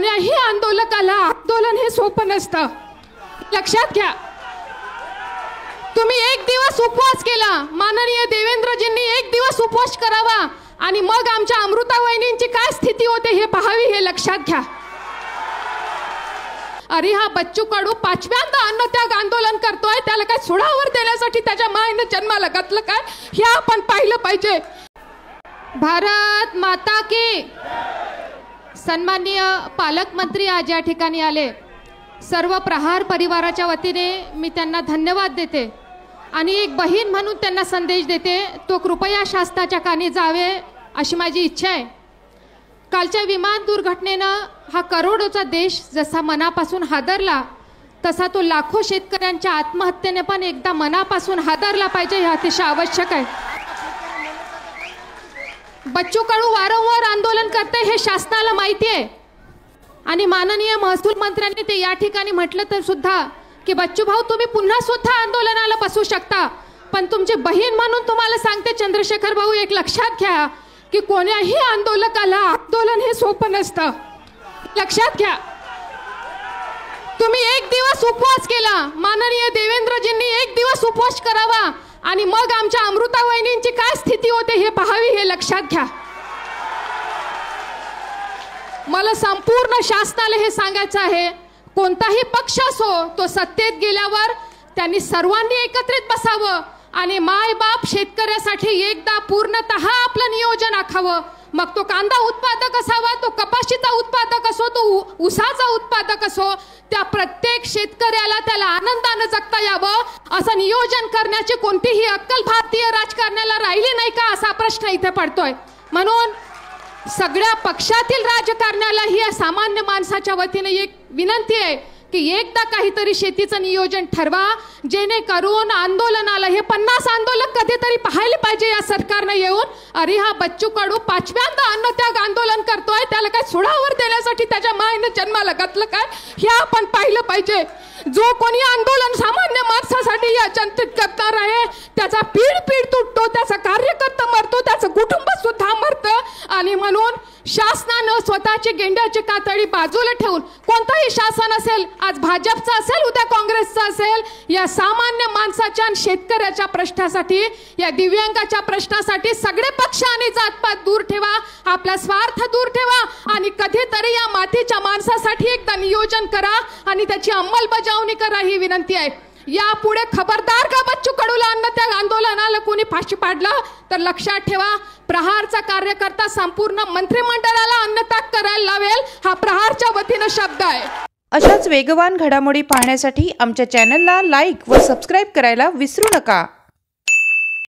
कोण्याही आंदोलकाला आंदोलन हे सोपं नसतं, लक्षात घ्या। तुम्ही एक दिवस उपवास केला, माननीय देवेंद्रजींनी एक दिवस उपवास करावा आणि मग आमच्या अमृता वहिनींची काय स्थिती होते हे पाहावी, हे लक्षात घ्या। अरे हा बच्चू कडू पाचव्यांदा अन्नत्याग आंदोलन करतोय, त्याला काय सुडावर देण्यासाठी त्याच्या मायने जन्माला घातलं काय हे आपण पाहिलं पाहिजे। भारत माता की। सन्माननीय पालकमंत्री आज या ठिकाणी आले, सर्व प्रहार परिवाराच्या वतीने मी त्यांना धन्यवाद देते आणि एक बहीण म्हणून त्यांना संदेश देते, तो कृपया शासनाच्या कानी जावे अशी माझी इच्छा आहे। कालच्या विमान दुर्घटनेनं हा करोडोचा देश जसा मनापासून हादरला, तसा तो लाखो शेतकऱ्यांच्या आत्महत्येने पण एकदा मनापासून हादरला पाहिजे, हे अतिशय आवश्यक आहे। बच्चू कडू वारंवार आंदोलन करते हे शासनाला माहिती आहे आणि माननीय महसूल मंत्र्यांनी ते या ठिकाणी म्हटलं तर सुद्धा की बच्चू भाऊ तुम्ही पुन्हा सुद्धा आंदोलनाला बसू शकता, पण तुमची बहीण म्हणून तुम्हाला सांगते चंद्रशेखर भाऊ, एक लक्षात घ्या की कोण्याही आंदोलकाला आंदोलन हे सोपं नसतं, लक्षात घ्या। तुम्ही एक दिवस उपवास केला, माननीय देवेंद्रजींनी एक दिवस उपवास करावा आणि मग आमच्या अमृता वहिनींची काय स्थिती होते हे पाहावी, हे लक्षात घ्या। मला संपूर्ण शासनाला हे सांगायचं आहे, कोणताही पक्ष असो तो सत्तेत गेल्यावर त्यांनी सर्वांनी एकत्रित बसावं आणि माय बाप शेतकऱ्यासाठी एकदा पूर्णतः आपलं नियोजन आखावं। मग तो कांदा उत्पादक असावा, तो कपाशीचा उत्पादक असो, तो ऊसाचा उत्पादक असो, त्या प्रत्येक शेतकऱ्याला त्याला आनंदाने जगता यावं असं नियोजन करण्याची कोणतीही अक्कल भारतीय राजकारण्याला राहिली नाही का असा प्रश्न इथे पडतोय। म्हणून सगळ्या पक्षातील राजकारण्याला ही सामान्य माणसाच्या वतीने एक विनंती आहे की एकदा काहीतरी शेतीचं नियोजन ठरवा, जेणेकरून आंदोलनाला हे 50 आंदोलक कधीतरी पाहायला पाहिजे या सरकारने येऊन। अरे हा बच्चू कडू पाचव्यांदा अन्नत्याग आंदोलन करतोय, त्याला काय सुडावर देण्यासाठी त्याच्या मायने जन्माला घातलं काय हे आपण पाहिलं पाहिजे। जो कोणी आंदोलन सामान्य माणसासाठी या जनतेत करणार आहे त्याचा पीड तुटतो, त्याचा कार्यकर्ता मरतो, त्याचं कुटुंब सुद्धा मरतं आणि म्हणून शासनानं स्वतःची गेंड्याची कातडी बाजूला ठेवून, कोणताही शासन असेल, आज भाजपचं असेल, उद्या काँग्रेसचं असेल, या सामान्य माणसाच्या आणि शेतकऱ्याच्या प्रश्नासाठी, या दिव्यांगाच्या प्रश्नासाठी सगळे पक्ष आणि जातपात दूर ठेवा, आपला स्वार्थ दूर ठेवा आणि कधीतरी या मातीच्या माणसासाठी एकदा नियोजन करा आणि त्याची अंमलबजावणी करा, ही विनंती आहे। यापुढे खबरदार का बच्चू कडूला अन्नत्याग आंदोलनाला कोणी फाशी पाडलं तर लक्षात ठेवा, प्रहारचा कार्यकर्ता संपूर्ण मंत्रिमंडळाला अन्नत्याग करायला लावेल, हा प्रहारच्या वतीने शब्द आहे। अशाच वेगवान घडामोडी पाहण्यासाठी आमच्या चॅनलला लाईक व सबस्क्राइब करायला विसरू नका।